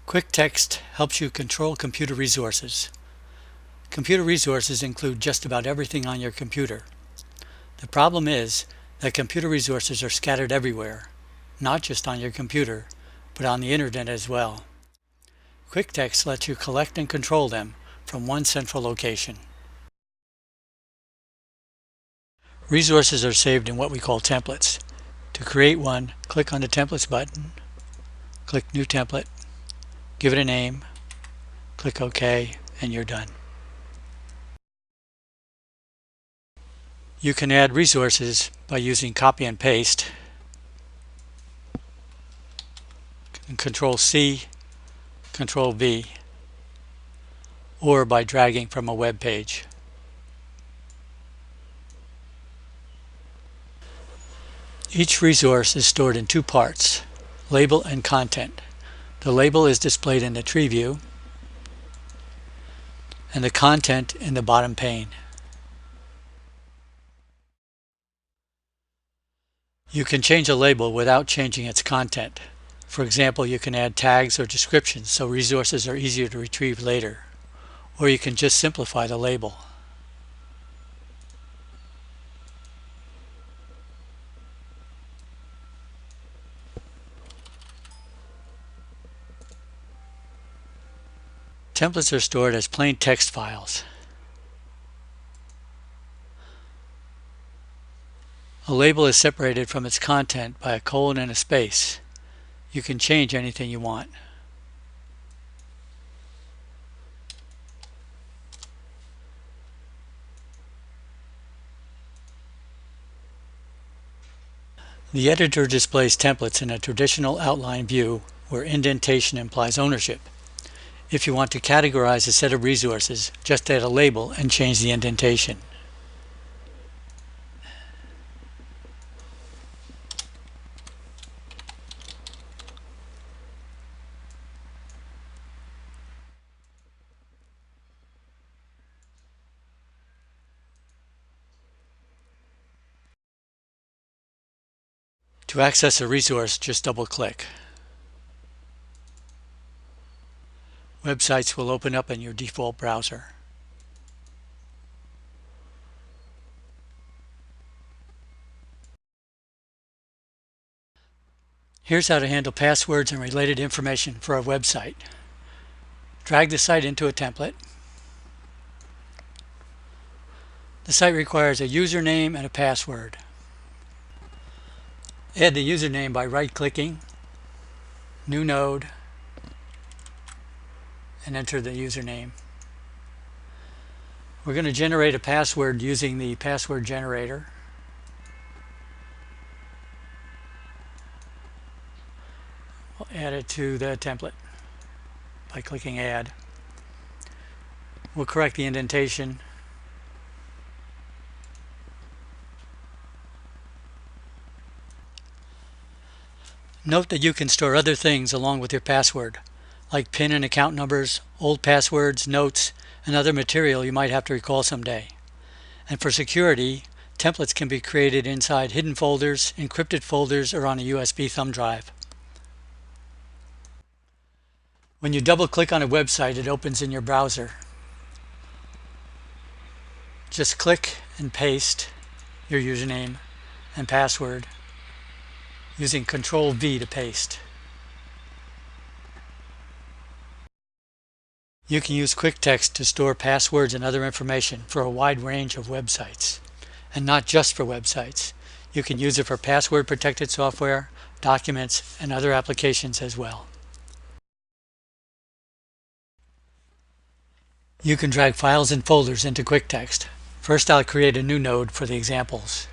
KwikText helps you control computer resources. Computer resources include just about everything on your computer. The problem is that computer resources are scattered everywhere, not just on your computer, but on the internet as well. KwikText lets you collect and control them from one central location. Resources are saved in what we call templates. To create one, click on the Templates button, click New Template, give it a name, click OK, and you're done. You can add resources by using copy and paste, and Control-C, Control-V, or by dragging from a web page. Each resource is stored in two parts, label and content. The label is displayed in the tree view, and the content in the bottom pane. You can change a label without changing its content. For example, you can add tags or descriptions so resources are easier to retrieve later, or you can just simplify the label. Templates are stored as plain text files. A label is separated from its content by a colon and a space. You can change anything you want. The editor displays templates in a traditional outline view where indentation implies ownership. If you want to categorize a set of resources, just add a label and change the indentation. To access a resource, just double-click. Websites will open up in your default browser. Here's how to handle passwords and related information for a website. Drag the site into a template. The site requires a username and a password. Add the username by right-clicking, New Node, and enter the username. We're going to generate a password using the password generator. We'll add it to the template by clicking Add. We'll correct the indentation. Note that you can store other things along with your password, like PIN and account numbers, old passwords, notes, and other material you might have to recall someday. And for security, templates can be created inside hidden folders, encrypted folders, or on a USB thumb drive. When you double-click on a website, it opens in your browser. Just click and paste your username and password using Control-V to paste. You can use KwikText to store passwords and other information for a wide range of websites. And not just for websites. You can use it for password-protected software, documents, and other applications as well. You can drag files and folders into KwikText. First, I'll create a new node for the examples.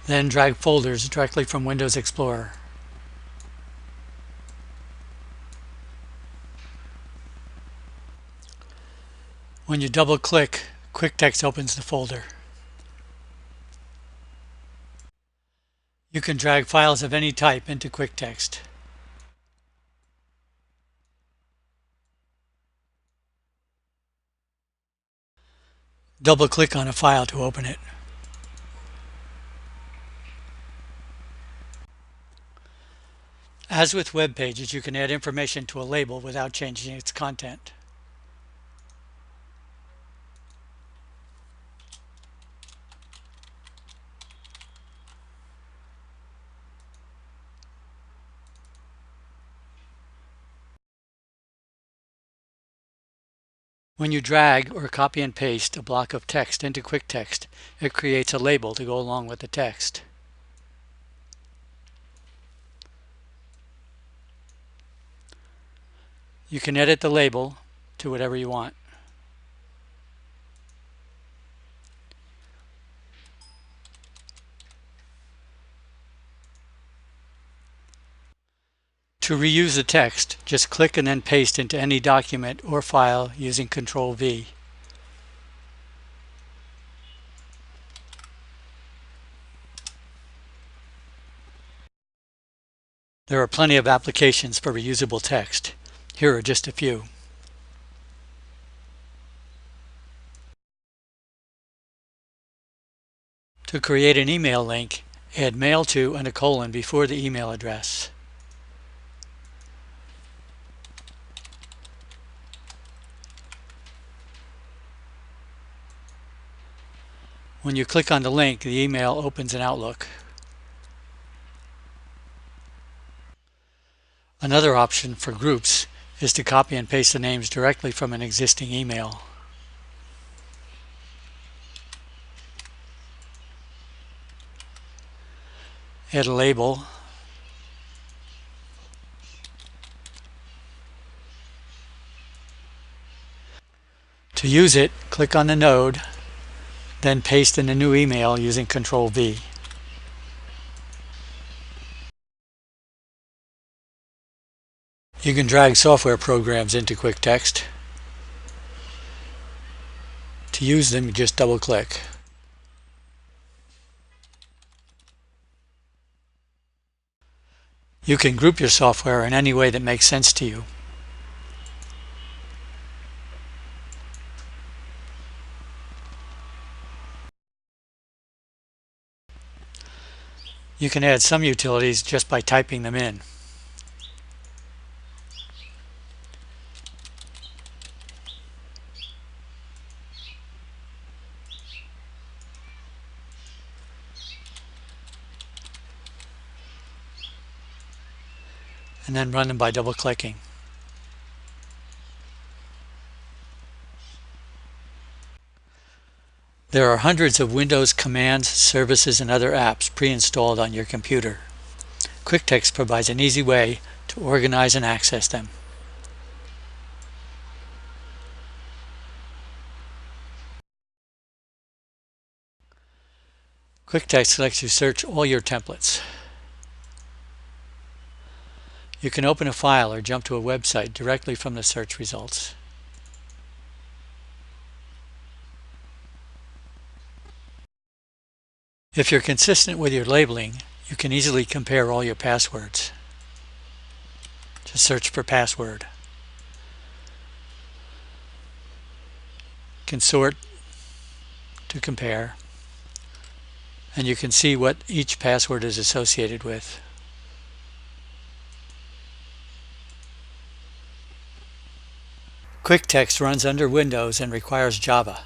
Then drag folders directly from Windows Explorer. When you double-click, KwikText opens the folder. You can drag files of any type into KwikText. Double-click on a file to open it. As with web pages, you can add information to a label without changing its content. When you drag or copy and paste a block of text into KwikText, it creates a label to go along with the text. You can edit the label to whatever you want. To reuse the text, just click and then paste into any document or file using Ctrl-V. There are plenty of applications for reusable text. Here are just a few. To create an email link, add mail to and a colon before the email address. When you click on the link, the email opens in Outlook. Another option for groups is to copy and paste the names directly from an existing email. Add a label. To use it, click on the node, then paste in a new email using Ctrl-V. You can drag software programs into KwikText. To use them, you just double-click. You can group your software in any way that makes sense to you. You can add some utilities just by typing them in. And then run them by double-clicking. There are hundreds of Windows commands, services, and other apps pre-installed on your computer. KwikText provides an easy way to organize and access them. KwikText lets you search all your templates. You can open a file or jump to a website directly from the search results. If you're consistent with your labeling, you can easily compare all your passwords. Just search for password. You can sort to compare, and you can see what each password is associated with. KwikText runs under Windows and requires Java.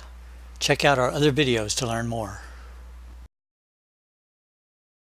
Check out our other videos to learn more.